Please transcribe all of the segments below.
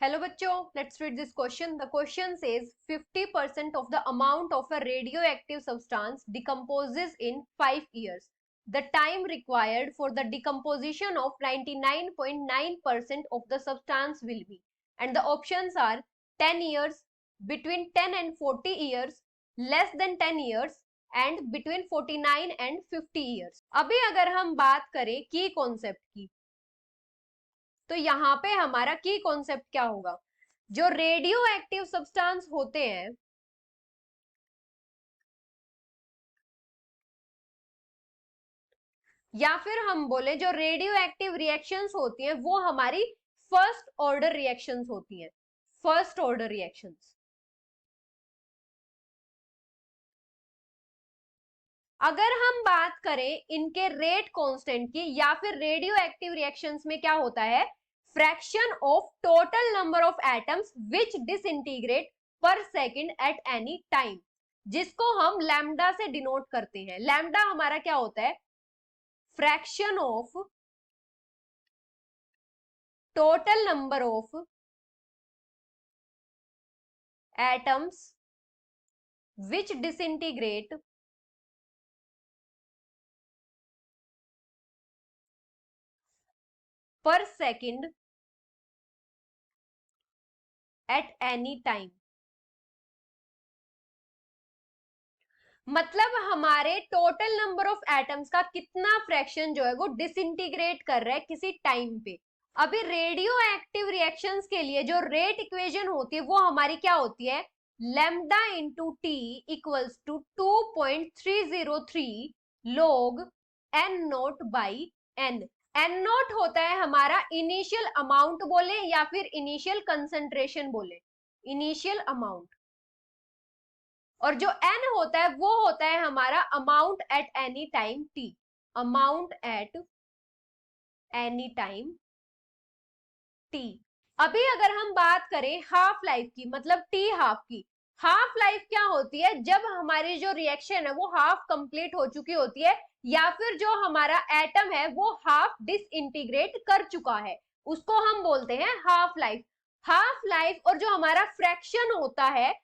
Hello बच्चों, let's read this question. The question says 50% of the amount of a radioactive substance decomposes in 5 years. The time required for the decomposition of 99.9% of the substance will be. And the options are 10 years, between 10 and 40 years, less than 10 years and between 49 and 50 years. अभी अगर हम बात करें की concept की, तो यहाँ पे हमारा की कॉन्सेप्ट क्या होगा? जो रेडियो एक्टिव सब्सटेंस होते हैं या फिर हम बोले जो रेडियो एक्टिव रिएक्शंस होती हैं वो हमारी फर्स्ट ऑर्डर रिएक्शंस होती हैं। फर्स्ट ऑर्डर रिएक्शंस अगर हम बात करें इनके रेट कांस्टेंट की या फिर रेडियो एक्टिव रिएक्शंस में क्या होता है, fraction of total number of atoms which disintegrate पर सेकंड एट एनी टाइम, जिसको हम लैम्डा से डिनोट करते हैं। लैम्डा हमारा क्या होता है, fraction of total number of atoms which disintegrate पर सेकंड एट एनी टाइम। मतलब हमारे टोटल नंबर ऑफ एटम्स का कितना फ्रैक्शन जो है वो डिसइंटीग्रेट कर रहा है किसी टाइम पे। अभी रेडियो एक्टिव रिएक्शंस के लिए जो रेट इक्वेशन होती है वो हमारी क्या होती है, lambda into t equals to 2.303 log n naught by n। N naught होता है हमारा इनिशियल अमाउंट बोले या फिर इनिशियल कंसंट्रेशन बोले, इनिशियल अमाउंट, और जो एन होता है वो होता है हमारा amount at any time t, amount at any time t. अभी अगर हम बात करें हाफ लाइफ की, मतलब टी हाफ की, हाफ लाइफ क्या होती है, जब हमारी जो रिएक्शन है वो हाफ कंप्लीट हो चुकी होती है या फिर जो हमारा एटम है वो हाफ डिसइंटीग्रेट कर चुका है, उसको हम बोलते हैं हाफ लाइफ। हाफ लाइफ और जो हमारा फ्रैक्शन होता है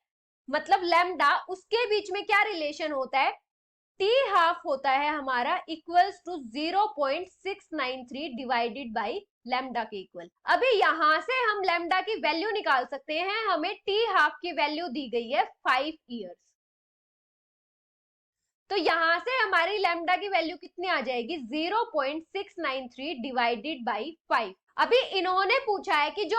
मतलब लैम्डा, उसके बीच में क्या रिलेशन होता है, टी हाफ होता है हमारा equals to 0.693 divided by lambda के इक्वल। अभी यहां से हम लैम्डा की वैल्यू निकाल सकते हैं, हमें टी हाफ की वैल्यू दी गई है 5 इयर्स, तो यहां से हमारी लैम्डा की वैल्यू कितनी आ जाएगी, 0.693 डिवाइडेड बाई 5। अभी इन्होंने पूछा है कि जो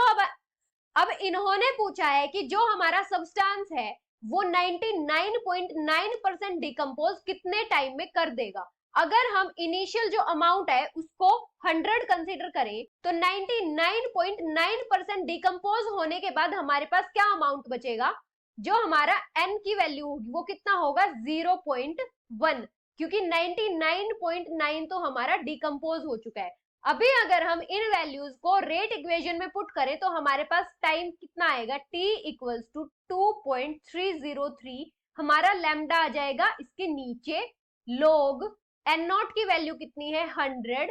अब इन्होंने पूछा है कि जो हमारा सब्सटेंस है वो 99.9% डिकम्पोज कितने टाइम में कर देगा। अगर हम इनिशियल जो अमाउंट है उसको 100 कंसीडर करें तो 99.9% डिकम्पोज होने के बाद हमारे पास क्या अमाउंट बचेगा, जो हमारा n की वैल्यू होगी वो कितना होगा, 0.1, क्योंकि 99.9 तो हमारा डिकम्पोज हो चुका है। अभी अगर हम इन वैल्यूज को रेट इक्वेशन में पुट करें तो हमारे पास टाइम कितना आएगा, t इक्वल्स टू 2.303, हमारा लैम्डा आ जाएगा इसके नीचे, log n नॉट की वैल्यू कितनी है 100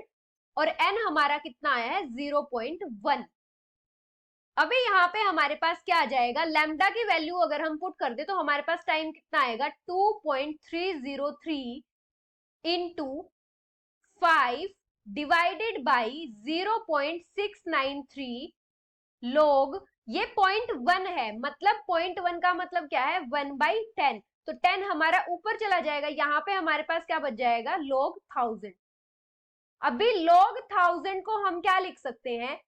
और n हमारा कितना आया है 0.1। अभी यहाँ पे हमारे पास क्या आ जाएगा, लैम्डा की वैल्यू अगर हम पुट कर दे तो हमारे पास टाइम कितना आएगा, 2.303 इंटू 5 डिवाइडेड बाई 0.693 log, ये 0.1 है, मतलब 0.1 का मतलब क्या है, 1/10, तो 10 हमारा ऊपर चला जाएगा, यहाँ पे हमारे पास क्या बच जाएगा, log 1000। अभी log 1000 को हम क्या लिख सकते हैं,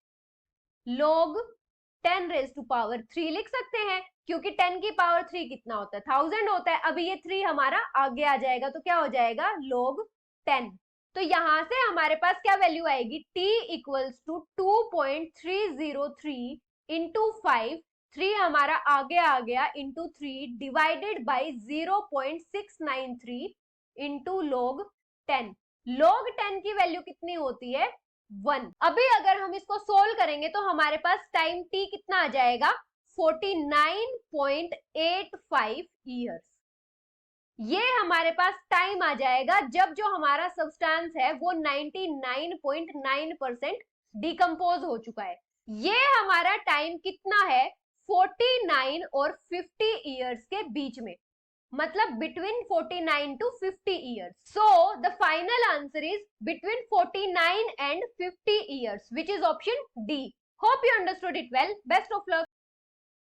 log 10 रेज टू पावर 3 लिख सकते हैं, क्योंकि 10 की पावर 3 कितना होता है, 1000 होता है। अभी ये 3 हमारा आगे आ जाएगा तो क्या हो जाएगा, log 10। तो यहां से हमारे पास क्या वैल्यू आएगी, t इक्वल्स टू 2.303 इंटू 5, 3 हमारा आगे आ गया into 3 divided by 0.693 into log 10। log 10 की वैल्यू कितनी होती है, 1। अभी अगर हम इसको सोल्व करेंगे तो हमारे पास टाइम t कितना आ जाएगा, 49.85 ईयर्स। ये हमारे पास टाइम आ जाएगा जब जो हमारा सब्सटेंस है वो 99.9% डिकम्पोज हो चुका है। ये हमारा टाइम कितना है 49 और 50 ईयर्स के बीच में, मतलब between 49 to 50 years. So the final answer is between 49 and 50 years, which is option D. Hope you understood it well. Best of luck.